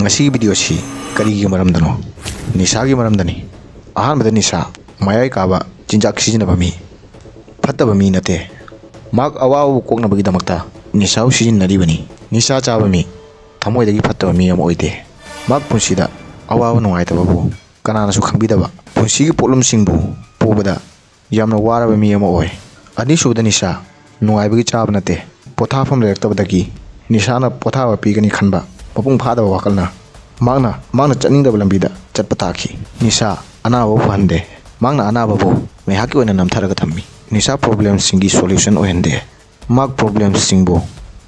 ngasi video si karigi maramdano nisagi maramdani ahanbada nisa mayai kaba jinjak sijinaba mi fattaba mi nate mak awawu koknabagi damakta nisau sijinaribani nisa chaba mi thamoidagi fattaba mi am oide mak punsida awawa nungaitababu kananasu khangbidaba punsigi potlumsingbu pobada yamna waraba mi am oi anisubda nisa nungaibagi chaba nate pothafam leraktabadagi nisana pothaba pigani khanba mapung phadaba wakalna magna chatningdaba lambida chatpa taki nisa anaba phande magna anaba bo mehaki oina namtharaga thammi nisa problem singi solution ohende mag problem singbo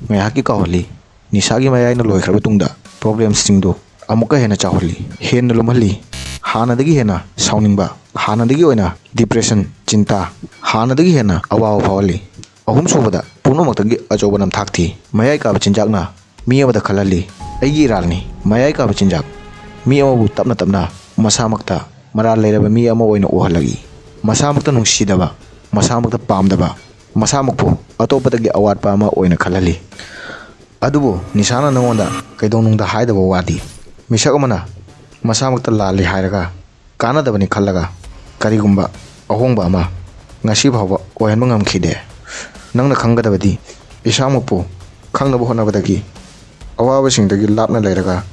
mehaki kaholi nisa gi mayai na loikhra tungda problem singdo amuka hena chaholi hen lumhali hanadagi hena sauningba hanadagi oina depression chinta hanadagi hena awaw phawali ahum sobada punomaktagi ajoba nam thakthi mayai ka chinjakna mi abada khalali aigi ralni mayai ka chinjak mi amabu tapna masamakta maral leiraba mi ama oina ohalagi masamakta nungsidaba masamakta pamdaba masamakpu atopadagi awatpa ama oina khalali adubu nisana nangonda kaidonungda haidaba wadi misak amana masamakta lali hairaga kanadabani khallaga karigumba ahongba ama ngasi bhawa ohenba ngamkhide nangna khanggadabadi isamakpu khangnaba honabadagi awabasingdagi lapna leiraga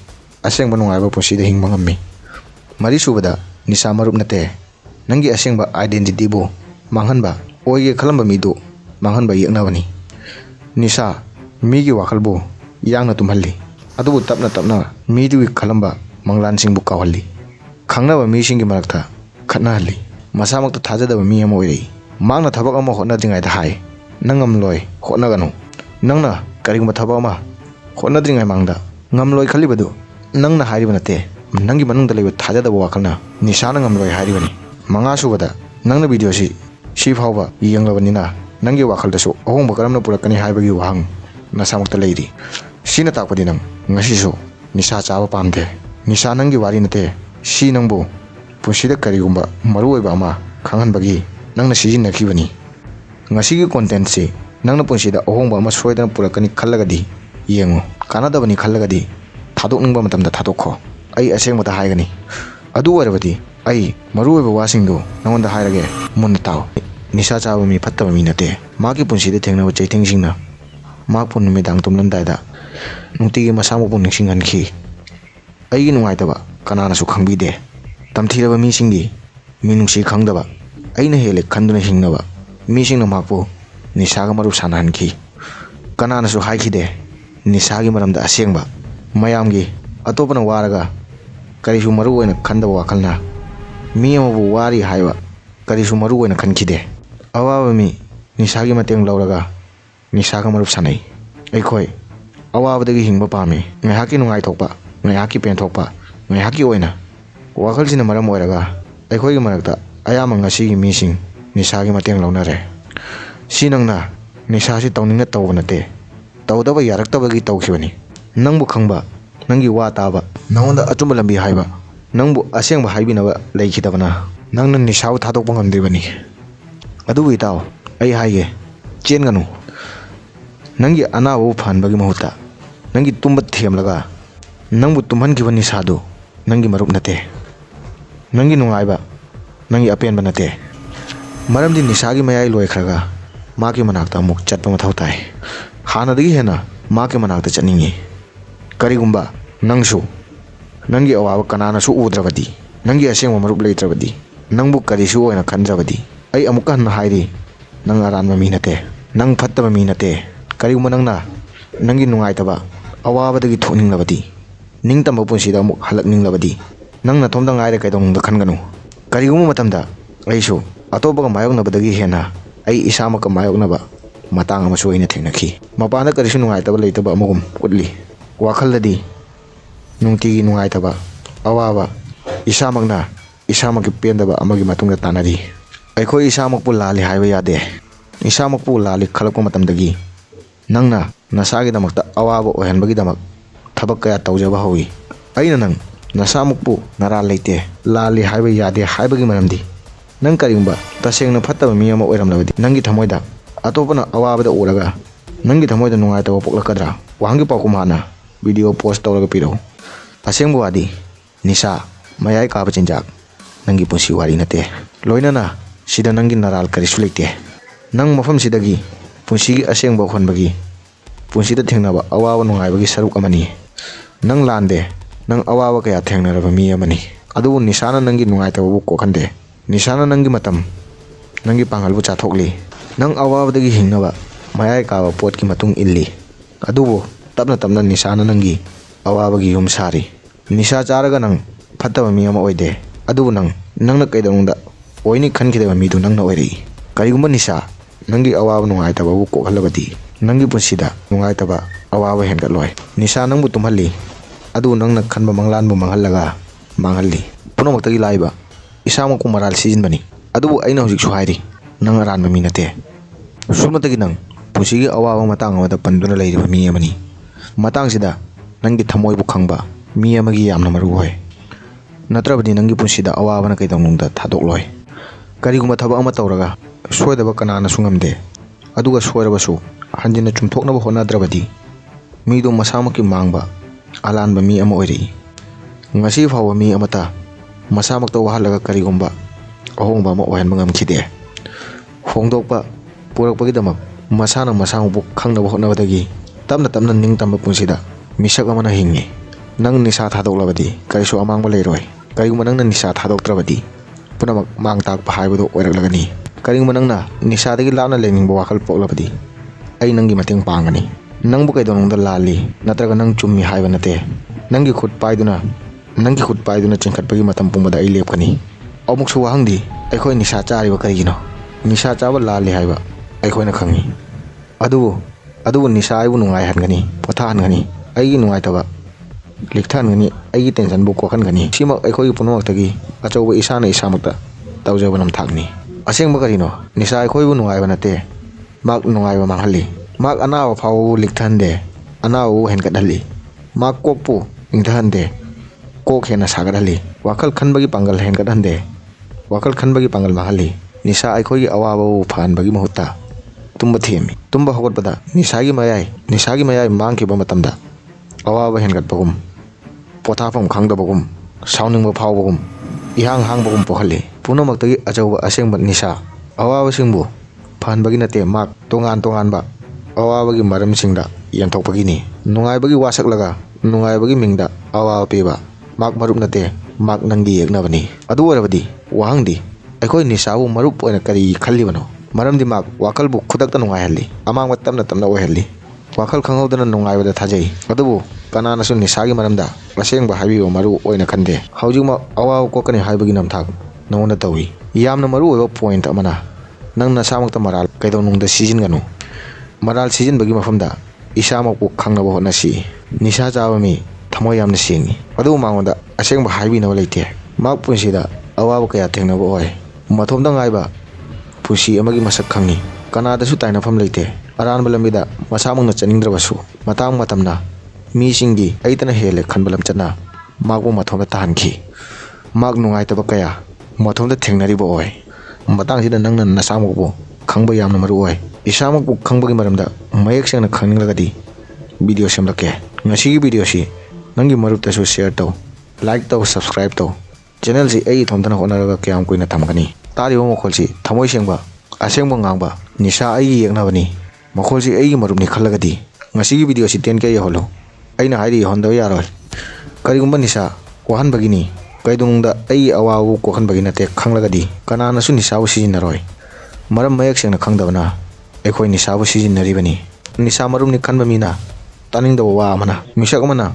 asengba nungaiba pusida hingba ngammi mari subada nisa marup nate nangi asengba identity bo manghanba oige khalamba mido manghanba yeknabani nisa migi wakhalbo yangna tumhalli adubu tapna midu khalamba manglan singbu kawhalli khangnaba mi singi marakta khatnahalli masamakta thajadaba mi ama oirei mangna thabak ama hotna dingaida hai nangamloi hotnaganu nangna karigumba thabak ama hotnadringai mangda ngamloi khalibadu nangna hairiba nate nangi manungda leiba thajadaba wakalna nisana ngamloi hairibani manga subada nangna video si phawba yenglabani nangi wakhaldasu ahongba karamna purakani haibagi wahang nasamakta leiri sina takpadi nang ngasisu nisa chaba pamde nisa nangi wari nate si nangbu punsida karigumba maruoiba ama khanghanbagi nangna sijinnakhibani ngasigi content si nangna punsida ahongba ama soidana purakani khallagadi yengo kanadabani khallagadi thadokningba matamda thadokho ai asengmata haigani adu warabadi ai maruoiba wasingdo nangonda hairage munna taw nisa chaba mi fattaba mi nate magi punsida thengnaba chaithingsingna makpun numidang tumlamdaida nungtigi masamukpu ningsinghankhi aigi nungaitaba kananasu khangbide tamthiraba misingi minungsi khangdaba aina hele khanduna hingnaba misingna makpu nisaga marup sanahankhi kananasu haikhide nisagi maramda asengba mayamgi atopana waraga karisu maru oina khandaba wakalna mi amabu wari haiba karisu maru oina khankhide awaba mi nisagi mateng lauraga nisaga marup sanai aikhoi awabadagi hingba pame ngahaki nungai thokpa ngahaki pen thokpa ngahaki oina wakhalsina maram oiraga aikhoi gi marakta ayama ngasigi mising nisagi mateng launare sinangna nisasi tawningna tawba nate tawdaba yaraktabagi tawkhibani nangbu khangba nangi wa taba nangonda achumba lambi haiba nangbu asengba haibinaba leikhidabana nangna nisau thadokpa ngamdribani adubu itaw ai haige chenganu nangi anabu phanbagi mahuta nangi tumba themlaga nangbu tumhankiba nisadu nangi marup nate nangi nungaiba nangi apenba nate maramdi nisagi mayai loikhraga maki manakta amuk chatpa mathau tai hanadagi hena maki manakta chatningi karigumba nangsu nangi awaba kananasu udrabadi nangi asengba marup leitrabadi nangbu karisu oina khandrabadi ai amuka hanna hairi nang aranba mi nate nang phattaba mi nate karigumba nangna nangi nungaitaba awabadagi thokninglabadi ningtamba punsida amuk halakninglabadi nangna thomda ngaire kaidongda khanganu karigumba matamda aisu atopaga mayoknabadagi hena ai isamaka mayoknaba matang ama soina thengnakhi mapana karisu nungaitaba leitaba amugum utli wakhaldadi nungtigi nungaitaba awaba isamakna isamaki pendaba amagi matungda tanari aikhoi isamakpu lali haiba yade isamakpu lali khalakpa matamdagi nangna nasagidamakta awaba ohenbagidamak thabak kaya tawjaba hawi aina nang nasamukpu nara leite lali haiba yade haibagi maramdi nang karigumba tasengna phattaba mi ama oiramlabadi nangi thamoida atopana awabada uraga nangi thamoida nungaitaba poklakadra wahangi pakumana video post tawraga piro ꯑꯁꯦꯡꯕ ꯋꯥꯗꯤ ꯅꯤꯁꯥ ꯃꯌꯥꯏ ꯀꯥꯕ ꯆꯤꯟꯖꯥꯛ ꯅꯪꯒꯤ ꯄꯨꯟꯁꯤ ꯋꯥꯔꯤ ꯅꯠꯇꯦ ꯂꯣꯏꯅꯅ ꯁꯤꯗ ꯅꯪꯒꯤ ꯅꯔꯥꯜ ꯀꯔꯤꯁꯨ ꯂꯩꯇꯦ ꯅꯪ ꯃꯐꯝꯁꯤꯗꯒꯤ ꯄꯨꯟꯁꯤꯒꯤ ꯑꯁꯦꯡꯕ ꯍꯣꯟꯕꯒꯤ ꯄꯨꯟꯁꯤꯗ ꯊꯦꯡꯅꯕ ꯑꯋꯥꯕ ꯅꯨꯡꯉꯥꯏꯕꯒꯤ ꯁꯔꯨꯛ ꯑꯃꯅꯤ ꯅꯪ ꯂꯥꯟꯗꯦ ꯅꯪ ꯑꯋꯥꯕ ꯀꯌꯥ ꯊꯦꯡꯅꯔꯕ ꯃꯤ ꯑꯃꯅꯤ ꯑꯗꯨꯕꯨ ꯅꯤꯁꯥꯅ ꯅꯪꯒꯤ ꯅꯨꯡꯉꯥꯏꯇꯕꯕꯨ ꯀꯣꯛꯍꯟꯗꯦ ꯅꯤꯁꯥꯅ ꯅꯪꯒꯤ ꯃꯇꯝ ꯅꯪꯒꯤ ꯄꯥꯡꯒꯜꯕꯨ ꯆꯥꯊꯣꯛꯂꯤ ꯅꯪ ꯑꯋꯥꯕꯗꯒꯤ ꯍꯤꯡꯅꯕ ꯃꯌꯥꯏ ꯀꯥꯕ ꯄꯣꯠꯀꯤ ꯃꯇꯨꯡ ꯏꯜꯂꯤ ꯑꯗꯨꯕꯨ ꯇꯞꯅ ꯇꯞꯅ ꯅꯤꯁꯥꯅ ꯅꯪꯒꯤ ꯑꯋꯥꯕꯒꯤ ꯌꯨꯝ ꯁꯥꯔꯤ ꯅꯤꯁꯥ ꯆꯥꯔꯒ ꯅꯪ ꯐꯠꯇꯕ ꯃꯤ ꯑꯃ ꯑꯣꯏꯗꯦ ꯑꯗꯨꯕꯨ ꯅꯪꯅ ꯀꯩꯗꯧꯅꯨꯡꯗ ꯑꯣꯏꯅꯤ ꯈꯟꯈꯤꯗꯕ ꯃꯤꯗꯨ ꯅꯪꯅ ꯑꯣꯏꯔꯛꯏ ꯀꯔꯤꯒꯨꯝꯕ ꯅꯤꯁꯥ ꯅꯪꯒꯤ ꯑꯋꯥꯕ ꯅꯨꯡꯉꯥꯏꯇꯕꯕꯨ ꯀꯣꯛꯍꯜꯂꯕꯗꯤ ꯅꯪꯒꯤ ꯄꯨꯟꯁꯤꯗ ꯅꯨꯡꯉꯥꯏꯇꯕ ꯑꯋꯥꯕ ꯍꯦꯟꯒꯠꯂꯣꯏ ꯅꯤꯁꯥ ꯅꯪꯕꯨ ꯇꯨꯝꯍꯜꯂꯤ ꯑꯗꯨꯕꯨ ꯅꯪꯅ ꯈꯟꯕ ꯃꯪꯂꯥꯟꯕꯨ ꯃꯥꯡꯍꯜꯂꯒ ꯃꯥꯡꯍꯜꯂꯤ ꯄꯨꯝꯅꯃꯛꯇꯒꯤ ꯂꯥꯏꯕ ꯏꯁꯥꯃꯛꯄꯨ ꯃꯔꯥꯜ ꯁꯤꯖꯤꯟꯕꯅꯤ ꯑꯗꯨꯕꯨ ꯑꯩꯅ ꯍꯧꯖꯤꯛꯁꯨ ꯍꯥꯏꯔꯤ ꯅꯪ ꯑꯔꯥꯟꯕ ꯃꯤ ꯅꯠꯇꯦ ꯁꯨꯞꯅꯇꯒꯤ ꯅꯪ ꯄꯨꯟꯁꯤꯒꯤ ꯑꯋꯥꯕ ꯃꯇꯥꯡ ꯑꯃꯗ ꯄꯟꯗꯨꯅ ꯂꯩꯔꯤꯕ ꯃꯤ ꯑꯃꯅꯤ ꯃꯇꯥꯡꯁꯤꯗ ꯅꯪꯒꯤ ꯊꯃꯣꯏꯕꯨ ꯈꯪꯕ ꯃꯤ ꯑꯃꯒꯤ ꯌꯥꯝꯅ ꯃꯔꯨ ꯑꯣꯏ ꯅꯠꯇ꯭ꯔꯕꯗꯤ ꯅꯪꯒꯤ ꯄꯨꯟꯁꯤꯗ ꯑꯋꯥꯕꯅ ꯀꯩꯗꯧꯅꯨꯡꯗ ꯊꯥꯗꯣꯛꯂꯣꯏ ꯀꯔꯤꯒꯨꯝꯕ ꯊꯕꯛ ꯑꯃ ꯇꯧꯔꯒ ꯁꯣꯏꯗꯕ ꯀꯅꯥꯅꯁꯨ ꯉꯝꯗꯦ ꯑꯗꯨꯒ ꯁꯣꯏꯔꯕꯁꯨ ꯍꯟꯖꯤꯟꯅ ꯆꯨꯝꯊꯣꯛꯅꯕ ꯍꯣꯠꯅꯗ꯭ꯔꯕꯗꯤ ꯃꯤꯗꯣ ꯃꯁꯥꯃꯛꯀꯤ ꯃꯥꯡꯕ ꯑꯂꯥꯟꯕ ꯃꯤ ꯑꯃ ꯑꯣꯏꯔꯛꯏ ꯉꯁꯤ ꯐꯥꯎꯕ ꯃꯤ ꯑꯃꯠꯇ ꯃꯁꯥꯃꯛꯇ ꯋꯥꯍꯜꯂꯒ ꯀꯔꯤꯒꯨꯝꯕ ꯑꯍꯣꯡꯕ ꯑꯃ ꯑꯣꯏꯍꯟꯕ ꯉꯝꯈꯤꯗꯦ ꯍꯣꯡꯗꯣꯛꯄ ꯄꯨꯔꯛꯄꯒꯤꯗꯃꯛ ꯃꯁꯥꯅ ꯃꯁꯥꯃꯛꯄꯨ ꯈꯪꯅꯕ ꯍꯣꯠꯅꯕꯗꯒꯤ ꯇꯞꯅ ꯇꯞꯅ ꯅꯤꯡꯇꯝꯕ ꯄꯨꯟꯁꯤꯗ ꯃꯤꯁꯛ ꯑꯃꯅ ꯍꯤꯡꯉꯤ ꯅꯪ ꯅꯤꯁꯥ ꯊꯥꯗꯣꯛꯂꯕꯗꯤ ꯀꯔꯤꯁꯨ ꯑꯃꯥꯡꯕ ꯂꯩꯔꯣꯏ ꯀꯔꯤꯒꯨꯝꯕ ꯅꯪꯅ ꯅꯤꯁꯥ ꯊꯥꯗꯣꯛꯇ꯭ꯔꯕꯗꯤ ꯄꯨꯝꯅꯃꯛ ꯃꯥꯡ ꯇꯥꯛꯄ ꯍꯥꯏꯕꯗꯨ ꯑꯣꯏꯔꯛꯂꯒꯅꯤ ꯀꯔꯤꯒꯨꯝꯕ ꯅꯪꯅ ꯅꯤꯁꯥꯗꯒꯤ ꯂꯥꯞꯅ ꯂꯩꯅꯤꯡꯕ ꯋꯥꯈꯜ ꯄꯣꯛꯂꯕꯗꯤ ꯑꯩ ꯅꯪꯒꯤ ꯃꯇꯦꯡ ꯄꯥꯡꯒꯅꯤ ꯅꯪꯕꯨ ꯀꯩꯗꯧꯅꯨꯡꯗ ꯂꯥꯜꯂꯤ ꯅꯠꯇ꯭ꯔꯒ ꯅꯪ ꯆꯨꯝꯃꯤ ꯍꯥꯏꯕ ꯅꯠꯇꯦ ꯅꯪꯒꯤ ꯈꯨꯠ ꯄꯥꯏꯗꯨꯅ ꯆꯤꯡꯈꯠꯄꯒꯤ ꯃꯇꯝ ꯄꯨꯝꯕꯗ ꯑꯩ ꯂꯦꯞꯀꯅꯤ ꯑꯃꯨꯛꯁꯨ ꯋꯥꯍꯪꯗꯤ ꯑꯩꯈꯣꯏ ꯅꯤꯁꯥ ꯆꯥꯔꯤꯕ ꯀꯔꯤꯒꯤꯅꯣ ꯅꯤꯁꯥ ꯆꯥꯕ ꯂꯥꯜꯂꯤ ꯍꯥꯏꯕ ꯑꯩꯈꯣꯏꯅ ꯈꯪꯉꯤ ꯑꯗꯨꯕꯨ ꯅꯤꯁꯥ ꯑꯩꯕꯨ ꯅꯨꯡꯉꯥꯏꯍꯟꯒꯅꯤ ꯄꯣꯊꯥꯍꯟꯒꯅꯤ ꯑꯩꯒꯤ ꯅꯨꯡꯉꯥꯏꯇꯕ ꯂꯤꯛꯊꯍꯟꯒꯅꯤ ꯑꯩꯒꯤ ꯇꯦꯟꯁꯟꯕꯨ ꯀꯣꯛꯍꯟꯒꯅꯤ ꯁꯤꯃꯛ ꯑꯩꯈꯣꯏꯒꯤ ꯄꯨꯝꯅꯃꯛꯇꯒꯤ ꯑꯆꯧꯕ ꯏꯁꯥꯅ ꯏꯁꯥꯃꯛꯇ ꯇꯧꯖꯕ ꯅꯝꯊꯥꯛꯅꯤ ꯑꯁꯦꯡꯕ ꯀꯔꯤꯅꯣ ꯅꯤꯁꯥ ꯑꯩꯈꯣꯏꯕꯨ ꯅꯨꯡꯉꯥꯏꯕ ꯅꯠꯇꯦ ꯃꯍꯥꯛ ꯅꯨꯡꯉꯥꯏꯕ ꯃꯥꯡꯍꯜꯂꯤ ꯃꯍꯥꯛ ꯑꯅꯥꯕ ꯐꯥꯎꯕꯕꯨ ꯂꯤꯛꯊꯍꯟꯗꯦ ꯑꯅꯥꯕꯕꯨ ꯍꯦꯟꯒꯠꯍꯜꯂꯤ ꯃꯍꯥꯛ ꯀꯣꯛꯄꯨ ꯏꯪꯊꯍꯟꯗꯦ ꯀꯣꯛ ꯍꯦꯟꯅ ꯁꯥꯒꯠꯍꯜꯂꯤ ꯋꯥꯈꯜ ꯈꯟꯕꯒꯤ ꯄꯥꯡꯒꯜ ꯍꯦꯟꯒꯠꯍꯟꯗꯦ ꯋꯥꯈꯜ ꯈꯟꯕꯒꯤ ꯄꯥꯡꯒꯜ ꯃꯥꯡꯍꯜꯂꯤ ꯅꯤꯁꯥ ꯑꯩꯈꯣꯏꯒꯤ ꯑꯋꯥꯕꯕꯨ ꯐꯍꯟꯕꯒꯤ ꯃꯍꯨꯠꯇ ꯇꯨꯝꯕ ꯊꯦꯝꯃꯤ ꯇꯨꯝꯕ ꯍꯧꯒꯠꯄꯗ ꯅꯤꯁꯥꯒꯤ ꯃꯌꯥꯏ ꯃꯥꯡꯈꯤꯕ ꯃꯇꯝꯗ ꯑꯋꯥꯕ ꯍꯦꯟꯒꯠꯄꯒꯨꯝ ꯄꯣꯊꯥꯐꯝ ꯈꯪꯗꯕꯒꯨꯝ ꯁꯥꯎꯅꯤꯡꯕ ꯐꯥꯎꯕꯒꯨꯝ ꯏꯍꯥꯡ ꯍꯥꯡꯕꯒꯨꯝ ꯄꯣꯛꯍꯜꯂꯤ ꯄꯨꯝꯅꯃꯛꯇꯒꯤ ꯑꯆꯧꯕ ꯑꯁꯦꯡꯕ ꯅꯤꯁꯥ ꯑꯋꯥꯕꯁꯤꯡꯕꯨ ꯐꯍꯟꯕꯒꯤ ꯅꯠꯇꯦ ꯃꯍꯥꯛ ꯇꯣꯉꯥꯟ ꯇꯣꯉꯥꯟꯕ ꯑꯋꯥꯕꯒꯤ ꯃꯔꯝꯁꯤꯡꯗ ꯌꯦꯟꯊꯣꯛꯄꯒꯤꯅꯤ ꯅꯨꯡꯉꯥꯏꯕꯒꯤ ꯋꯥꯁꯛꯂꯒ ꯅꯨꯡꯉꯥꯏꯕꯒꯤ ꯃꯤꯡꯗ ꯑꯋꯥꯕ ꯄꯤꯕ ꯃꯍꯥꯛ ꯃꯔꯨꯞ ꯅꯠꯇꯦ ꯃꯍꯥꯛ ꯅꯪꯒꯤ ꯌꯦꯛꯅꯕꯅꯤ ꯑꯗꯨ ꯑꯣꯏꯔꯕꯗꯤ ꯋꯥꯍꯪꯗꯤ ꯑꯩꯈꯣꯏ ꯅꯤꯁꯥꯕꯨ ꯃꯔꯨꯞ ꯑꯣꯏꯅ ꯀꯔꯤ ꯈꯜꯂꯤꯕꯅꯣ ꯃꯔꯝꯗꯤ ꯃꯍꯥꯛ ꯋꯥꯈꯜꯕꯨ ꯈꯨꯗꯛꯇ ꯅꯨꯡꯉꯥꯏꯍꯜꯂꯤ ꯑꯃꯥꯡꯕ ꯇꯞꯅ ꯇꯞꯅ ꯑꯣꯏꯍꯜꯂꯤ ꯋꯥꯈꯜ ꯈꯪꯍꯧꯗꯅ ꯅꯨꯡꯉꯥꯏꯕꯗ ꯊꯥꯖꯩ ꯑꯗꯨꯕꯨ ꯀꯅꯥꯅꯁꯨ ꯅꯤꯁꯥꯒꯤ ꯃꯔꯝꯗ ꯑꯁꯦꯡꯕ ꯍꯥꯏꯕꯤꯕ ꯃꯔꯨ ꯑꯣꯏꯅ ꯈꯟꯗꯦ ꯍꯧꯖꯤꯛꯃꯛ ꯑꯋꯥꯕ ꯀꯣꯛꯀꯅꯤ ꯍꯥꯏꯕꯒꯤ ꯅꯝꯊꯥꯛ ꯅꯉꯣꯟꯗ ꯇꯧꯏ ꯌꯥꯝꯅ ꯃꯔꯨꯑꯣꯏꯕ ꯄꯣꯏꯟꯠ ꯑꯃꯅ ꯅꯪ ꯅꯁꯥꯃꯛꯇ ꯃꯔꯥꯜ ꯀꯩꯗꯧꯅꯨꯡꯗ ꯁꯤꯖꯤꯟꯒꯅꯨ ꯃꯔꯥꯜ ꯁꯤꯖꯤꯟꯕꯒꯤ ꯃꯐꯝꯗ ꯏꯁꯥꯃꯛꯄꯨ ꯈꯪꯅꯕ ꯍꯣꯠꯅꯁꯤ ꯅꯤꯁꯥ ꯆꯥꯕ ꯃꯤ ꯊꯃꯣꯏ ꯌꯥꯝꯅ ꯁꯦꯡꯉꯤ ꯑꯗꯨꯕꯨ ꯃꯉꯣꯟꯗ ꯑꯁꯦꯡꯕ ꯍꯥꯏꯕꯤꯅꯕ ꯂꯩꯇꯦ ꯃꯍꯥꯛ ꯄꯨꯟꯁꯤꯗ ꯑꯋꯥꯕ ꯀꯌా ꯊꯦꯡꯅꯕ ꯑꯣꯏ ꯃꯇꯣꯝꯇ ꯉꯥꯏꯕ ꯄꯨꯟꯁꯤ ꯑꯃꯒꯤ ꯃꯁꯛ ꯈꯪꯉꯤ ꯀꯅꯥꯗꯁꯨ ꯇꯥꯏꯅꯐꯝ ꯂꯩꯇꯦ ꯑꯔꯥꯟꯕ ꯂꯝꯕꯤꯗ ꯃꯁꯥꯃꯛꯅ ꯆꯠꯅꯤꯡꯗ꯭ꯔꯕꯁꯨ ꯃꯇꯥꯡ ꯃꯇꯝꯅ ꯃꯤꯁꯤꯡꯒꯤ ꯑꯩꯇꯅ ꯍꯦꯜꯂꯦ ꯈꯟꯕ ꯂꯝꯆꯠꯅ ꯃꯍꯥꯛꯄꯨ ꯃꯊꯣꯝꯗ ꯇꯥꯍꯟꯈꯤ ꯃꯍꯥꯛ ꯅꯨꯡꯉꯥꯏꯇꯕ ꯀꯌꯥ ꯃꯊꯣꯝꯗ ꯊꯦꯡꯅꯔꯤꯕ ꯑꯣꯏ ꯃꯇꯥꯡꯁꯤꯗ ꯅꯪꯅ ꯅꯁꯥꯃꯛꯄꯨ ꯈꯪꯕ ꯌꯥꯝꯅ ꯃꯔꯨ ꯑꯣꯏ ꯏꯁꯥꯃꯛꯄꯨ ꯈꯪꯕꯒꯤ ꯃꯔꯝꯗ ꯃꯌꯦꯛ ꯁꯦꯡꯅ ꯈꯪꯅꯤꯡꯂꯒꯗꯤ ꯚꯤꯗꯤꯑꯣ ꯁꯦꯝꯂꯛꯀꯦ ꯉꯁꯤꯒꯤ ꯚꯤꯗꯤꯑꯣꯁꯤ ꯅꯪꯒꯤ ꯃꯔꯨꯞꯇꯁꯨ ꯁꯦꯌꯔ ꯇꯧ ꯂꯥꯏꯛ ꯇꯧ ꯁꯕꯁꯀ꯭ꯔꯥꯏꯕ ꯇꯧ ꯆꯦꯅꯦꯜꯁꯤ ꯑꯩ ꯏꯊꯣꯝꯇꯅ ꯍꯣꯠꯅꯔꯒ ꯀꯌꯥꯝ ꯀꯨꯏꯅ ꯊꯝꯒꯅꯤ ꯇꯥꯔꯤꯕ ꯃꯈꯣꯜꯁꯤ ꯊꯃꯣꯏ ꯁꯦꯡꯕ ꯑꯁꯦꯡꯕ ꯉꯥꯡꯕ ꯅꯤꯁꯥ ꯑꯩꯒꯤ ꯌꯦꯛꯅꯕꯅꯤ ꯃꯈꯣꯜꯁꯤ ꯑꯩꯒꯤ ꯃꯔꯨꯞꯅꯤ ꯈꯜꯂꯒꯗꯤ ꯉꯁꯤꯒꯤ ꯚꯤꯗꯤꯑꯣꯁꯤ 10K ꯌꯧꯍꯜꯂꯨ ꯑꯩꯅ ꯍꯥꯏꯔꯤ ꯌꯧꯍꯟꯗꯕ ꯌꯥꯔꯣꯏ ꯀꯔꯤꯒꯨꯝꯕ ꯅꯤꯁꯥ ꯋꯥꯍꯟꯕꯒꯤꯅꯤ ꯀꯩꯗꯧꯅꯨꯡꯗ ꯑꯩꯒꯤ ꯑꯋꯥꯕꯕꯨ ꯀꯣꯛꯍꯟꯕꯒꯤ ꯅꯠꯇꯦ ꯈꯪꯂꯒꯗꯤ ꯀꯅꯥꯅꯁꯨ ꯅꯤꯁꯥꯕꯨ ꯁꯤꯖꯤꯟꯅꯔꯣꯏ ꯃꯔꯝ ꯃꯌꯦꯛ ꯁꯦꯡꯅ ꯈꯪꯗꯕꯅ ꯑꯩꯈꯣꯏ ꯅꯤꯁꯥꯕꯨ ꯁꯤꯖꯤꯟꯅꯔꯤꯕꯅꯤ ꯅꯤꯁꯥ ꯃꯔꯨꯞꯅꯤ ꯈꯟꯕ ꯃꯤꯅ ꯇꯥꯅꯤꯡꯗꯕ ꯋꯥ ꯑꯃꯅ ꯃꯤꯁꯛ ꯑꯃꯅ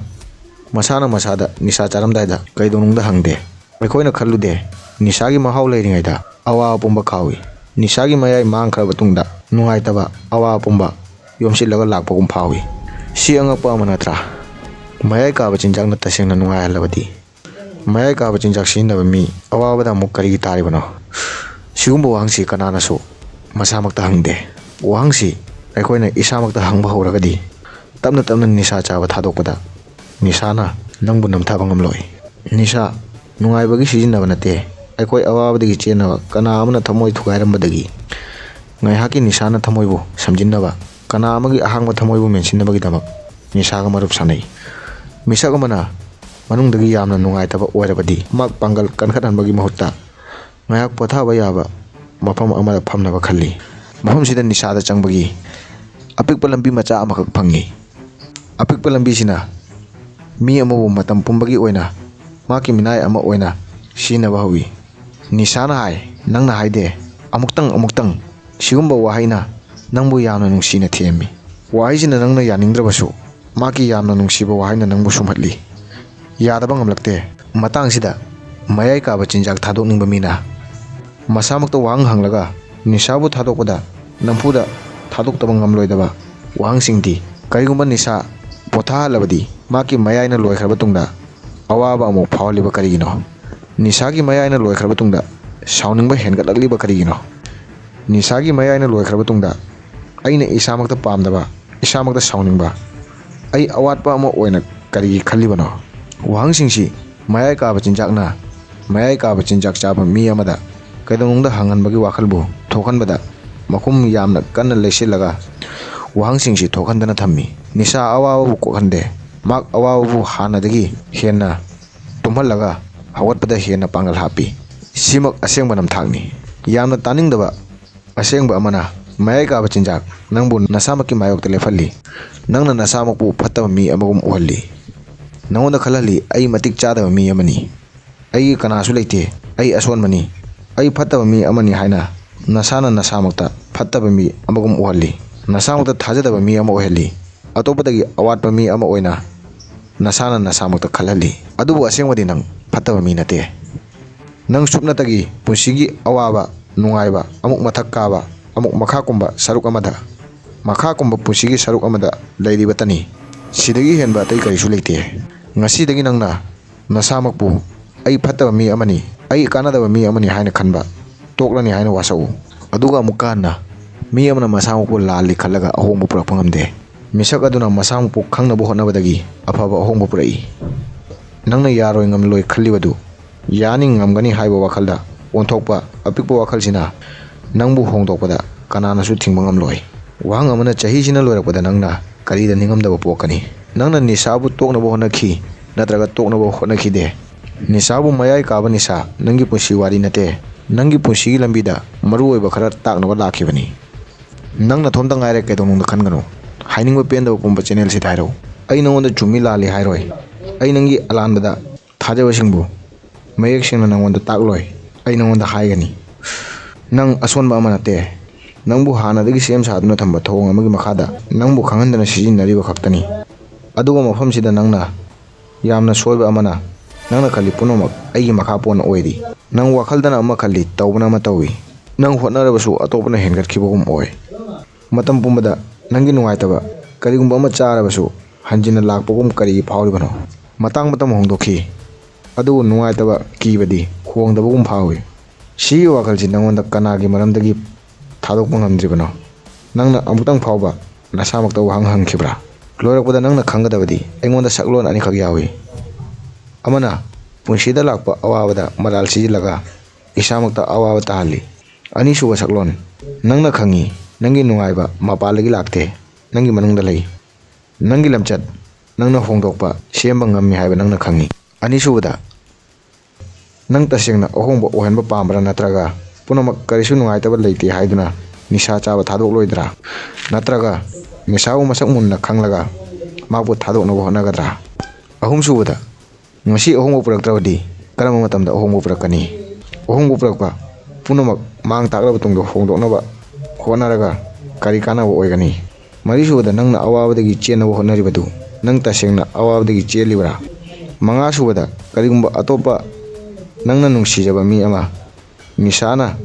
ꯃꯁꯥꯅ ꯃꯁꯥꯗ ꯅꯤꯁꯥ ꯆꯥꯔꯝꯗꯥꯏꯗ ꯀꯩꯗꯧꯅꯨꯡꯗ ꯍꯪꯗꯦ ꯑꯩꯈꯣꯏꯅ ꯈꯜꯂꯨꯗꯦ ꯅꯤꯁꯥꯒꯤ ꯃꯍꯥꯎ ꯂꯩꯔꯤꯉꯩꯗ ꯑꯋꯥꯕ ꯄꯨꯝꯕ ꯈꯥꯎꯏ ꯅꯤꯁꯥꯒꯤ ꯃꯌꯥꯏ ꯃꯥꯡꯈ꯭ꯔꯕ ꯇꯨꯡꯗ ꯅꯨꯡꯉꯥꯏꯇꯕ ꯑꯋꯥꯕ ꯄꯨꯝꯕ ꯌꯣꯝꯁꯤꯜꯂꯒ ꯂꯥꯛꯄꯒꯨꯝ ꯐꯥꯎꯏ ꯁꯤ ꯑꯉꯛꯄ ꯑꯃ ꯅꯠꯇ꯭ꯔꯥ ꯃꯌꯥꯏ ꯀꯥꯕ ꯆꯤꯟꯖꯥꯛꯅ ꯇꯁꯦꯡꯅ ꯅꯨꯡꯉꯥꯏꯍꯜꯂꯕꯗꯤ ꯃꯌꯥꯏ ꯀꯥꯕ ꯆꯤꯟꯖꯥꯛ ꯁꯤꯖꯤꯟꯅꯕ ꯃꯤ ꯑꯋꯥꯕꯗ ꯑꯃꯨꯛ ꯀꯔꯤꯒꯤ ꯇꯥꯔꯤꯕꯅꯣ ꯁꯤꯒꯨꯝꯕ ꯋꯥꯍꯪꯁꯤ ꯀꯅꯥꯅꯁꯨ ꯃꯁꯥꯃꯛꯇ ꯍꯪꯗꯦ ꯋꯥꯍꯪꯁꯤ ꯑꯩꯈꯣꯏꯅ ꯏꯁꯥꯃꯛꯇ ꯍꯪꯕ ꯍꯧꯔꯒꯗꯤ ꯇꯞꯅ ꯇꯞꯅ ꯅꯤꯁꯥ ꯆꯥꯕ ꯊꯥꯗꯣꯛꯄꯗ ꯅꯤꯁꯥꯅ ꯅꯪꯕꯨ ꯅꯝꯊꯕ ꯉꯝꯂꯣꯏ ꯅꯤꯁꯥ ꯅꯨꯡꯉꯥꯏꯕꯒꯤ ꯁꯤꯖꯤꯟꯅꯕ ꯅꯠꯇꯦ ꯑꯩꯈꯣꯏ ꯑꯋꯥꯕꯗꯒꯤ ꯆꯦꯟꯅꯕ ꯀꯅꯥ ꯑꯃꯅ ꯊꯃꯣꯏ ꯊꯨꯒꯥꯏꯔꯝꯕꯗꯒꯤ ꯉꯥꯏꯍꯥꯛꯀꯤ ꯅꯤꯁꯥꯅ ꯊꯃꯣꯏꯕꯨ ꯁꯝꯖꯤꯟꯅꯕ ꯀꯅꯥ ꯑꯃꯒꯤ ꯑꯍꯥꯡꯕ ꯊꯃꯣꯏꯕꯨ ꯃꯦꯟꯁꯤꯟꯅꯕꯒꯤꯗꯃꯛ ꯅꯤꯁꯥꯒ ꯃꯔꯨꯞ ꯁꯥꯟꯅꯩ ꯃꯤꯁꯛ ꯑꯃꯅ ꯃꯅꯨꯡꯗꯒꯤ ꯌꯥꯝꯅ ꯅꯨꯡꯉꯥꯏꯇꯕ ꯑꯣꯏꯔꯕꯗꯤ ꯃꯍꯥꯛ ꯄꯥꯡꯒꯜ ꯀꯟꯈꯠꯍꯟꯕꯒꯤ ꯃꯍꯨꯠꯇ ꯉꯥꯏꯍꯥꯛ ꯄꯣꯊꯥꯕ ꯌꯥꯕ ꯃꯐꯝ ꯑꯃꯗ ꯐꯝꯅꯕ ꯈꯜꯂꯤ꯫ ꯃꯐꯝꯁꯤꯗ ꯅꯤꯁꯥꯗ ꯆꯪꯕꯒꯤ ꯑꯄꯤꯛꯄ ꯂꯝꯕꯤ ꯃꯆꯥ ꯑꯃꯈꯛ ꯐꯪꯉꯤ꯫ ꯑꯄꯤꯛꯄ ꯂꯝꯕꯤꯁꯤꯅ ꯃꯤ ꯑꯃꯕꯨ ꯃꯇꯝ ꯄꯨꯝꯕꯒꯤ ꯑꯣꯏꯅ ꯃꯍꯥꯛꯀꯤ ꯃꯤꯅꯥꯏ ꯑꯃ ꯑꯣꯏꯅ ꯁꯤꯖꯤꯟꯅꯕ ꯍꯧꯋꯤ꯫ ꯅꯤꯁꯥꯅ ꯍꯥꯏ, "ꯅꯪꯅ ꯍꯥꯏꯗꯦ, ꯑꯃꯨꯛꯇꯪ ꯁꯤꯒꯨꯝꯕ ꯋꯥꯍꯩꯅ ꯅꯪꯕꯨ ꯌꯥꯝꯅ ꯅꯨꯡꯁꯤꯅ ꯊꯦꯝꯃꯤ"꯫ ꯋꯥꯍꯩꯁꯤꯅ ꯅꯪꯅ ꯌꯥꯅꯤꯡꯗ꯭ꯔꯕꯁꯨ ꯃꯍꯥꯛꯀꯤ ꯌꯥꯝꯅ ꯅꯨꯡꯁꯤꯕ ꯋꯥꯍꯩꯅ ꯅꯪꯕꯨ ꯁꯨꯝꯍꯠꯂꯤ꯫ ꯌꯥꯗꯕ ꯉꯝꯂꯛꯇꯦ꯫ ꯃꯇꯥꯡꯁꯤꯗ ꯃꯌꯥꯏ ꯀꯥꯕ ꯆꯤꯟꯖꯥꯛ ꯊꯥꯗꯣꯛꯅꯤꯡꯕ ꯃꯤꯅ ꯃꯁꯥꯃꯛꯇ ꯋꯥꯍꯪ ꯍꯪꯂꯒ ꯅꯤꯁꯥꯕꯨ ꯊꯥꯗꯣꯛꯄꯗ ꯅꯝꯐꯨꯗ ꯊꯥꯗꯣꯛꯇꯕ ꯉꯝꯂꯣꯏꯗꯕ ꯋꯥꯍꯪꯁꯤꯡꯗꯤ: ꯀꯔꯤꯒꯨꯝꯕ ꯅꯤꯁꯥ ꯄꯣꯊꯥꯍꯜꯂꯕꯗꯤ ꯃꯍꯥꯛꯀꯤ ꯃꯌꯥꯏꯅ ꯂꯣꯏꯈ꯭ꯔꯕ ꯇꯨꯡꯗ ꯑꯋꯥꯕ ꯑꯃꯨꯛ ꯐꯥꯎꯍꯜꯂꯤꯕ ꯀꯔꯤꯒꯤꯅꯣ? ꯅꯤꯁꯥꯒꯤ ꯃꯌꯥꯏꯅ ꯂꯣꯏꯈ꯭ꯔꯕ ꯇꯨꯡꯗ ꯁꯥꯎꯅꯤꯡꯕ ꯍꯦꯟꯒꯠꯂꯛꯂꯤꯕ ꯀꯔꯤꯒꯤꯅꯣ? ꯅꯤꯁꯥꯒꯤ ꯃꯌꯥꯏꯅ ꯂꯣꯏꯈ꯭ꯔꯕ ꯇꯨꯡꯗ ꯑꯩꯅ ꯏꯁꯥꯃꯛꯇ ꯄꯥꯝꯗꯕ, ꯏꯁꯥꯃꯛꯇ ꯁꯥꯎꯅꯤꯡꯕ, ꯑꯩ ꯑꯋꯥꯠꯄ ꯑꯃ ꯑꯣꯏꯅ ꯀꯔꯤꯒꯤ ꯈꯜꯂꯤꯕꯅꯣ? ꯋꯥꯍꯪꯁꯤꯡꯁꯤ ꯃꯌꯥꯏ ꯀꯥꯕ ꯆꯤꯟꯖꯥꯛꯅ ꯃꯌꯥꯏ ꯀꯥꯕ ꯆꯤꯟꯖꯥꯛ ꯆꯥꯕ ꯃꯤ ꯑꯃꯗ ꯀꯩꯗꯧꯅꯨꯡꯗ ꯍꯪꯍꯟꯕꯒꯤ ꯋꯥꯈꯜꯕꯨ ꯊꯣꯛꯍꯟꯕꯗ ꯃꯈꯨꯝ ꯌꯥꯝꯅ ꯀꯟꯅ ꯂꯩꯁꯤꯜꯂꯒ ꯋꯥꯍꯪꯁꯤꯡꯁꯤ ꯊꯣꯛꯍꯟꯗꯅ ꯊꯝꯃꯤ꯫ ꯅꯤꯁꯥ ꯑꯋꯥꯕꯕꯨ ꯀꯣꯛꯍꯟꯗꯦ꯫ ꯃꯍꯥꯛ ꯑꯋꯥꯕꯕꯨ ꯍꯥꯟꯅꯗꯒꯤ ꯍꯦꯟꯅ ꯇꯨꯝꯍꯜꯂꯒ ꯍꯧꯒꯠꯄꯗ ꯍꯦꯟꯅ ꯄꯥꯡꯒꯜ ꯍꯥꯞꯄꯤ꯫ ꯁꯤꯃꯛ ꯑꯁꯦꯡꯕ ꯅꯝꯊꯥꯛꯅꯤ꯫ ꯌꯥꯝꯅ ꯇꯥꯅꯤꯡꯗꯕ ꯑꯁꯦꯡꯕ ꯑꯃꯅ ꯃꯌꯥꯏ ꯀꯥꯕ ꯆꯤꯟꯖꯥꯛ ꯅꯪꯕꯨ ꯅꯁꯥꯃꯛꯀꯤ ꯃꯥꯌꯣꯛꯇ ꯂꯦꯞꯍꯜꯂꯤ꯫ ꯅꯪꯅ ꯅꯁꯥꯃꯛꯄꯨ ꯐꯠꯇꯕ ꯃꯤ ꯑꯃꯒꯨꯝ ꯎꯍꯜꯂꯤ꯫ ꯅꯉꯣꯟꯗ ꯈꯜꯍꯜꯂꯤ, "ꯑꯩ ꯃꯇꯤꯛ ꯆꯥꯗꯕ ꯃꯤ ꯑꯃꯅꯤ. ꯑꯩꯒꯤ ꯀꯅꯥꯁꯨ ꯂꯩꯇꯦ. ꯑꯩ ꯑꯁꯣꯟꯕꯅꯤ. ꯑꯩ ꯐꯠꯇꯕ ꯃꯤ ꯑꯃꯅꯤ" ꯍꯥꯏꯅ ꯅꯁꯥꯅ ꯅꯁꯥꯃꯛꯇ ꯐꯠꯇꯕ ꯃꯤ ꯑꯃꯒꯨꯝ ꯎꯍꯜꯂꯤ꯫ ꯅꯁꯥꯃꯛꯇ ꯊꯥꯖꯗꯕ ꯃꯤ ꯑꯃ ꯑꯣꯏꯍꯜꯂꯤ꯫ ꯑꯇꯣꯞꯄꯗꯒꯤ ꯑꯋꯥꯠꯄ ꯃꯤ ꯑꯃ ꯑꯣꯏꯅ ꯅꯁꯥꯅ ꯅꯁꯥꯃꯛꯇ ꯈꯜꯍꯜꯂꯤ꯫ ꯑꯗꯨꯕꯨ ꯑꯁꯦꯡꯕꯗꯤ ꯅꯪ ꯐꯠꯇꯕ ꯃꯤ ꯅꯠꯇꯦ꯫ ꯅꯪ ꯁꯨꯞꯅꯇꯒꯤ ꯄꯨꯟꯁꯤꯒꯤ ꯑꯋꯥꯕ, ꯅꯨꯡꯉꯥꯏꯕ, ꯑꯃꯨꯛ ꯃꯊꯛ ꯀꯥꯕ, ꯑꯃꯨꯛ ꯃꯈꯥ ꯀꯨꯝꯕ ꯄꯨꯟꯁꯤꯒꯤ ꯁꯔꯨꯛ ꯑꯃꯗ ꯂꯩꯔꯤꯕꯇꯅꯤ꯫ ꯁꯤꯗꯒꯤ ꯍꯦꯟꯕ ꯑꯇꯩ ꯀꯔꯤꯁꯨ ꯂꯩꯇꯦ꯫ ꯉꯁꯤꯗꯒꯤ ꯅꯪꯅ ꯅꯁꯥꯃꯛꯄꯨ "ꯑꯩ ꯐꯠꯇꯕ ꯃꯤ ꯑꯃꯅꯤ. ꯑꯩ ꯀꯥꯟꯅꯗꯕ ꯃꯤ ꯑꯃꯅꯤ" ꯍꯥꯏꯅ ꯈꯟꯕ ꯇꯣꯛꯂꯅꯤ ꯍꯥꯏꯅ ꯋꯥꯁꯛꯎ꯫ ꯑꯗꯨꯒ ꯑꯃꯨꯛꯀ ꯍꯟꯅ ꯃꯤ ꯑꯃꯅ ꯃꯁꯥꯃꯛꯄꯨ ꯂꯥꯜꯂꯤ ꯈꯜꯂꯒ ꯑꯍꯣꯡꯕ ꯄꯨꯔꯛꯄ ꯉꯝꯗꯦ꯫ ꯃꯤꯁꯛ ꯑꯗꯨꯅ ꯃꯁꯥꯃꯛꯄꯨ ꯈꯪꯅꯕ ꯍꯣꯠꯅꯕꯗꯒꯤ ꯑꯐꯕ ꯑꯍꯣꯡꯕ ꯄꯨꯔꯛꯏ꯫ ꯅꯪꯅ ꯌꯥꯔꯣꯏ, ꯉꯝꯂꯣꯏ ꯈꯜꯂꯤꯕꯗꯨ ꯌꯥꯅꯤ, ꯉꯝꯒꯅꯤ ꯍꯥꯏꯕ ꯋꯥꯈꯜꯗ ꯑꯣꯟꯊꯣꯛꯄ ꯑꯄꯤꯛꯄ ꯋꯥꯈꯜꯁꯤꯅ ꯅꯪꯕꯨ ꯍꯣꯡꯗꯣꯛꯄꯗ ꯀꯅꯥꯅꯁꯨ ꯊꯤꯡꯕ ꯉꯝꯂꯣꯏ꯫ ꯋꯥꯍꯪ ꯑꯃꯅ: ꯆꯍꯤꯁꯤꯅ ꯂꯣꯏꯔꯛꯄꯗ ꯅꯪꯅ ꯀꯔꯤꯗ ꯅꯤꯡꯉꯝꯗꯕ ꯄꯣꯛꯀꯅꯤ? ꯅꯪꯅ ꯅꯤꯁꯥꯕꯨ ꯇꯣꯛꯅꯕ ꯍꯣꯠꯅꯈꯤ ꯅꯠꯇ꯭ꯔꯒ ꯇꯣꯛꯅꯕ ꯍꯣꯠꯅꯈꯤꯗꯦ? ꯅꯤꯁꯥꯕꯨ ꯃꯌꯥꯏ ꯀꯥꯕ ꯅꯤꯁꯥ ꯅꯪꯒꯤ ꯄꯨꯟꯁꯤ ꯋꯥꯔꯤ ꯅꯠꯇꯦ. ꯅꯪꯒꯤ ꯄꯨꯟꯁꯤꯒꯤ ꯂꯝꯕꯤꯗ ꯃꯔꯨꯑꯣꯏꯕ ꯈꯔ ꯇꯥꯛꯅꯕ ꯂꯥꯛꯈꯤꯕꯅꯤ꯫ ꯅꯪ ꯅꯇꯣꯝꯇ ꯉꯥꯏꯔꯦ, ꯀꯩꯗꯧꯅꯨꯡꯗ ꯈꯟꯒꯅꯨ꯫ ꯍꯥꯏꯅꯤꯡꯕ ꯄꯦꯟꯗꯕ ꯄꯨꯝꯕ ꯆꯦꯅꯦꯜꯁꯤꯗ ꯍꯥꯏꯔꯛꯎ꯫ ꯑꯩ ꯅꯉꯣꯟꯗ ꯆꯨꯝꯃꯤ ꯂꯥꯜꯂꯤ ꯍꯥꯏꯔꯣꯏ꯫ ꯑꯩ ꯅꯪꯒꯤ ꯑꯂꯥꯟꯕꯗ ꯊꯥꯖꯕꯁꯤꯡꯕꯨ ꯃꯌꯦꯛ ꯁꯦꯡꯅ ꯅꯉꯣꯟꯗ ꯇꯥꯛꯂꯣꯏ꯫ ꯑꯩ ꯅꯉꯣꯟꯗ ꯍꯥꯏꯒꯅꯤ, ꯅꯪ ꯑꯁꯣꯟꯕ ꯑꯃ ꯅꯠꯇꯦ. ꯅꯪꯕꯨ ꯍꯥꯟꯅꯗꯒꯤ ꯁꯦꯝ ꯁꯥꯗꯨꯅ ꯊꯝꯕ ꯊꯧꯑꯣꯡ ꯑꯃꯒꯤ ꯃꯈꯥꯗ ꯅꯪꯕꯨ ꯈꯪꯍꯟꯗꯅ ꯁꯤꯖꯤꯟꯅꯔꯤꯕ ꯈꯛꯇꯅꯤ꯫ ꯑꯗꯨꯒ ꯃꯐꯝꯁꯤꯗ ꯅꯪꯅ ꯌꯥꯝꯅ ꯁꯣꯏꯕ ꯑꯃꯅ, ꯅꯪꯅ ꯈꯜꯂꯤ ꯄꯨꯝꯅꯃꯛ ꯑꯩꯒꯤ ꯃꯈꯥ ꯄꯣꯟꯅ ꯑꯣꯏꯔꯤ꯫ ꯅꯪ ꯋꯥꯈꯜꯗꯅ ꯑꯃ ꯈꯜꯂꯤ, ꯇꯧꯕꯅ ꯑꯃ ꯇꯧꯏ꯫ ꯅꯪ ꯍꯣꯠꯅꯔꯕꯁꯨ ꯑꯇꯣꯞꯄꯅ ꯍꯦꯟꯒꯠꯈꯤꯕꯒꯨꯝ ꯑꯣꯏ꯫ ꯃꯇꯝ ꯄꯨꯝꯕꯗ ꯅꯪꯒꯤ ꯅꯨꯡꯉꯥꯏꯇꯕ ꯀꯔꯤꯒꯨꯝꯕ ꯑꯃ ꯆꯥꯔꯕꯁꯨ ꯍꯟꯖꯤꯟꯅ ꯂꯥꯛꯄꯒꯨꯝ ꯀꯔꯤꯒꯤ ꯐꯥꯎꯔꯤꯕꯅꯣ? ꯃꯇꯝ ꯍꯣꯡꯗꯣꯛꯈꯤ, ꯑꯗꯨꯕꯨ ꯅꯨꯡꯉꯥꯏꯇꯕ, ꯀꯤꯕꯗꯤ ꯍꯣꯡꯗꯕꯒꯨꯝ ꯐꯥꯎꯏ꯫ ꯁꯤꯒꯤ ꯋꯥꯈꯜꯁꯤ ꯅꯉꯣꯟꯗ ꯀꯅꯥꯒꯤ ꯃꯔꯝꯗꯒꯤ ꯊꯥꯗꯣꯛꯄ ꯉꯝꯗ꯭ꯔꯤꯕꯅꯣ? ꯅꯪꯅ ꯑꯃꯨꯛꯇꯪ ꯐꯥꯎꯕ ꯅꯁꯥꯃꯛꯇ ꯋꯥꯍꯪ ꯍꯪꯈꯤꯕ꯭ꯔꯥ? ꯂꯣꯏꯔꯛꯄꯗ ꯅꯪꯅ ꯈꯪꯒꯗꯕꯗꯤ ꯑꯩꯉꯣꯟꯗ ꯁꯛꯂꯣꯟ ꯑꯅꯤꯈꯛ ꯌꯥꯎꯏ꯫ ꯑꯃꯅ ꯄꯨꯟꯁꯤꯗ ꯂꯥꯛꯄ ꯑꯋꯥꯕꯗ ꯃꯔꯥꯜ ꯁꯤꯖꯤꯜꯂꯒ ꯏꯁꯥꯃꯛꯇ ꯑꯋꯥꯕ ꯇꯥꯍꯜꯂꯤ꯫ ꯑꯅꯤꯁꯨꯕ ꯁꯛꯂꯣꯟ: ꯅꯪꯅ ꯈꯪꯏ ꯅꯪꯒꯤ ꯅꯨꯡꯉꯥꯏꯕ ꯃꯄꯥꯟꯗꯒꯤ ꯂꯥꯛꯇꯦ, ꯅꯪꯒꯤ ꯃꯅꯨꯡꯗ ꯂꯩ꯫ ꯅꯪꯒꯤ ꯂꯝꯆꯠ ꯅꯪꯅ ꯍꯣꯡꯗꯣꯛꯄ, ꯁꯦꯝꯕ ꯉꯝꯃꯤ ꯍꯥꯏꯕ ꯅꯪꯅ ꯈꯪꯏ꯫ ꯑꯅꯤꯁꯨꯕꯗ, ꯅꯪ ꯇꯁꯦꯡꯅ ꯑꯍꯣꯡꯕ ꯑꯣꯏꯍꯟꯕ ꯄꯥꯝꯕ꯭ꯔꯥ, ꯅꯠꯇ꯭ꯔꯒ ꯄꯨꯝꯅꯃꯛ ꯀꯔꯤꯁꯨ ꯅꯨꯡꯉꯥꯏꯇꯕ ꯂꯩꯇꯦ ꯍꯥꯏꯗꯨꯅ ꯅꯤꯁꯥ ꯆꯥꯕ ꯊꯥꯗꯣꯛꯂꯣꯏꯗ꯭ꯔꯥ? ꯅꯠꯇ꯭ꯔꯒ ꯅꯤꯁꯥꯕꯨ ꯃꯁꯛ ꯃꯨꯟꯅ ꯈꯪꯂꯒ ꯃꯍꯥꯛꯄꯨ ꯊꯥꯗꯣꯛꯅꯕ ꯍꯣꯠꯅꯒꯗ꯭ꯔꯥ? ꯑꯍꯨꯝꯁꯨꯕꯗ, ꯉꯁꯤ ꯑꯍꯣꯡꯕ ꯄꯨꯔꯛꯇ꯭ꯔꯕꯗꯤ ꯀꯔꯝꯕ ꯃꯇꯝꯗ ꯑꯍꯣꯡꯕ ꯄꯨꯔꯛꯀꯅꯤ? ꯑꯍꯣꯡꯕ ꯄꯨꯔꯛꯄ ꯄꯨꯝꯅꯃꯛ ꯃꯥꯡ ꯇꯥꯛꯂꯕ ꯇꯨꯡꯗ ꯍꯣꯡꯗꯣꯛꯅꯕ ꯍꯣꯠꯅꯔꯒ ꯀꯔꯤ ꯀꯥꯟꯅꯕ ꯑꯣꯏꯒꯅꯤ? ꯃꯔꯤꯁꯨꯕꯗ, ꯅꯪꯅ ꯑꯋꯥꯕꯗꯒꯤ ꯆꯦꯟꯅꯕ ꯍꯣꯠꯅꯔꯤꯕꯗꯨ ꯅꯪ ꯇꯁꯦꯡꯅ ꯑꯋꯥꯕꯗꯒꯤ ꯆꯦꯜꯂꯤꯕ꯭ꯔꯥ? ꯃꯉꯥꯁꯨꯕꯗ, ꯀꯔꯤꯒꯨꯝꯕ ꯑꯇꯣꯞꯄ ꯅꯪꯅ ꯅꯨꯡꯁꯤꯖꯕ ꯃꯤ ꯑꯃ ꯅꯤꯁꯥꯅ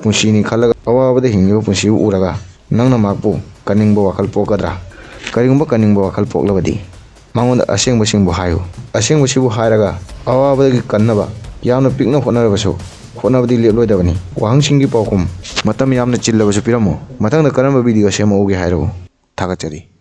ꯄꯨꯟꯁꯤꯅꯤ ꯈꯜꯂꯒ ꯑꯋꯥꯕꯗ ꯍꯤꯡꯂꯤꯕ ꯄꯨꯟꯁꯤꯕꯨ ꯎꯔꯒ ꯅꯪꯅ ꯃꯍꯥꯛꯄꯨ ꯀꯟꯅꯤꯡꯕ ꯋꯥꯈꯜ ꯄꯣꯛꯀꯗ꯭ꯔꯥ? ꯀꯔꯤꯒꯨꯝꯕ ꯀꯟꯅꯤꯡꯕ ꯋꯥꯈꯜ ꯄꯣꯛꯂꯕꯗꯤ ꯃꯉꯣꯟꯗ ꯑꯁꯦꯡꯕꯁꯤꯡꯕꯨ ꯍꯥꯏꯌꯨ꯫ ꯑꯁꯦꯡꯕꯁꯤꯕꯨ ꯍꯥꯏꯔꯒ ꯑꯋꯥꯕꯗꯒꯤ ꯀꯟꯅꯕ ꯌꯥꯝꯅ ꯄꯤꯛꯅ ꯍꯣꯠꯅꯔꯕꯁꯨ ꯍꯣꯠꯅꯕꯗꯤ ꯂꯦꯞꯂꯣꯏꯗꯕꯅꯤ꯫ ꯋꯥꯍꯪꯁꯤꯡꯒꯤ ꯄꯥꯎꯈꯨꯝ: ꯃꯇꯝ ꯌꯥꯝꯅ ꯆꯤꯜꯂꯕꯁꯨ ꯄꯤꯔꯝꯃꯨ꯫ ꯃꯊꯪꯗ ꯀꯔꯝꯕ ꯚꯤꯗꯤꯑꯣ ꯁꯦꯝꯃꯛꯎꯒꯦ ꯍꯥꯏꯔꯛꯎ꯫ ꯊꯥꯒꯠꯆꯔꯤ꯫